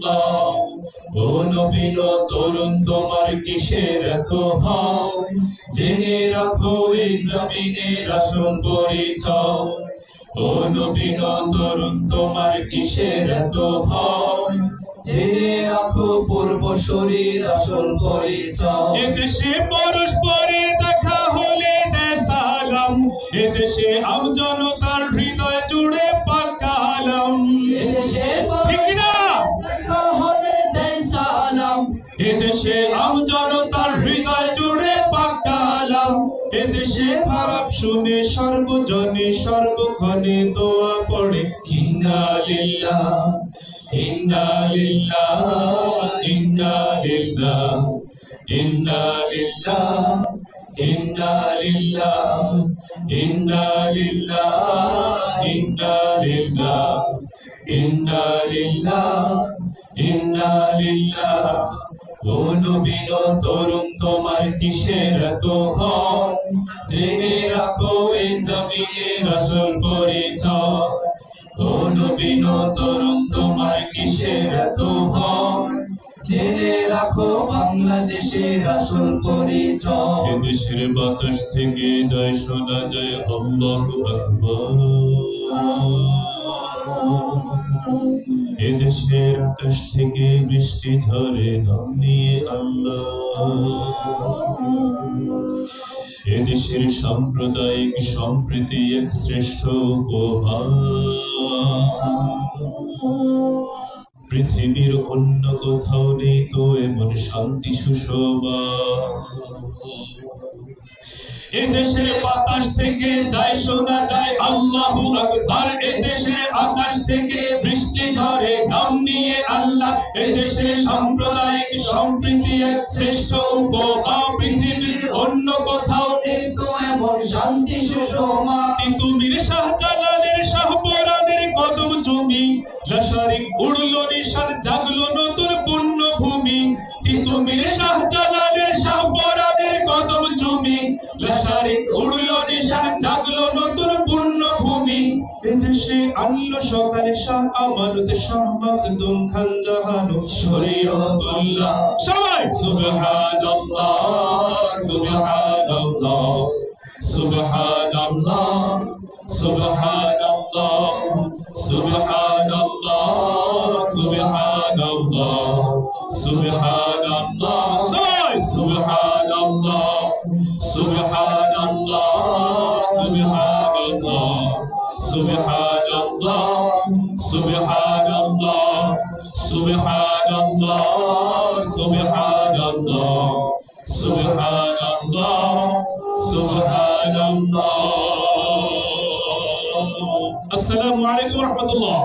ও নবীন তরুণ তোমার কিসের এত ভয় জেনে রাখো এই জমিনের আসল পরিচয় ও নবীন তরুণ তোমার কিসের এত ভয় জেনে রাখো পূর্ব শরীর আসল পরিচয় এদেশে পরস্পরে দেখা হলে দেয় সালাম এদেশে আম জনতার হৃদয় জুড়ে পাকালাম এদেশে দেখা হলে দেয় সালাম এদেশে আম জনতার হৃদয় জুড়ে পাকালাম এদেশে খারাপ শুনে সর্বজনে সর্বক্ষণে দোয়া পড়ে ইন্না লিল্লাহ ইন্না লিল্লাহ ইন্না লিল্লাহ ইন্না লিল্লাহ ইন্না লিল্লাহ ইন্না লিল্লাহ ইন্না লিল্লাহ ইন্না লিল্লাহ ইন্না লিল্লাহ ও নবীন তরুণ তোমার কিসের এত ভয় জেনে রাখো এই জমিনের আসল পরিচয় ও নবীন তরুণ তোমার কিসের এত ভয় জেনে রাখো বাংলাদেশের আসল পরিচয় এদেশের বাতাস থেকে যায় শোনা যায় আল্লাহু আকবার এদেশের আকাশ থেকে বৃষ্টি ঝরে নাম নিয়ে আল্লাহ এদেশের সাম্প্রদায়িক সম্প্রীতি এক শ্রেষ্ঠ উপহার পৃথিবীর অন্য কোথাও নেই তো এমন শান্তি সুষমা এদেশের বাতাস থেকে যায় শোনা যায় আল্লাহু আকবার এদেশের আকাশ থেকে বৃষ্টি ঝরে নাম নিয়ে আল্লাহ এদেশের সাম্প্রদায়িক সম্প্রীতি এক শ্রেষ্ঠ উপহার পৃথিবীর অন্য কোথাও নেই তো এমন শান্তি সুষমা তিতুমির শাহজালালের শাহপরানের কদম জমি লাশারিক উড়লো নিশান জাগলো নতুন পুণ্যভূমি তিতুমির শাহজালালের শাহপরানের কদম জমি লাশারিক উড়লো নিশান জাগলো নতুন পুণ্যভূমি এদেশে আনলো সকালে শাহ আমানত শাহ মাকদুম খান জাহানো শরীয়তুল্লাহ সবাই সুবহানাল্লাহ সুবহানাল্লাহ সুবহানাল্লাহ সুবহানাল্লাহ সুবহানাল্লাহ সুবহানাল্লাহ সুবহানাল্লাহ সবাই সুবহানাল্লাহ সুবহানাল্লাহ সুবহানাল্লাহ সুবহানাল্লাহ সুবহানাল্লাহ সুবহানাল্লাহ সুবহানাল্লাহ সুবহানাল্লাহ সুবহানাল্লাহ আসসালামু আলাইকুম ওয়া রাহমাতুল্লাহ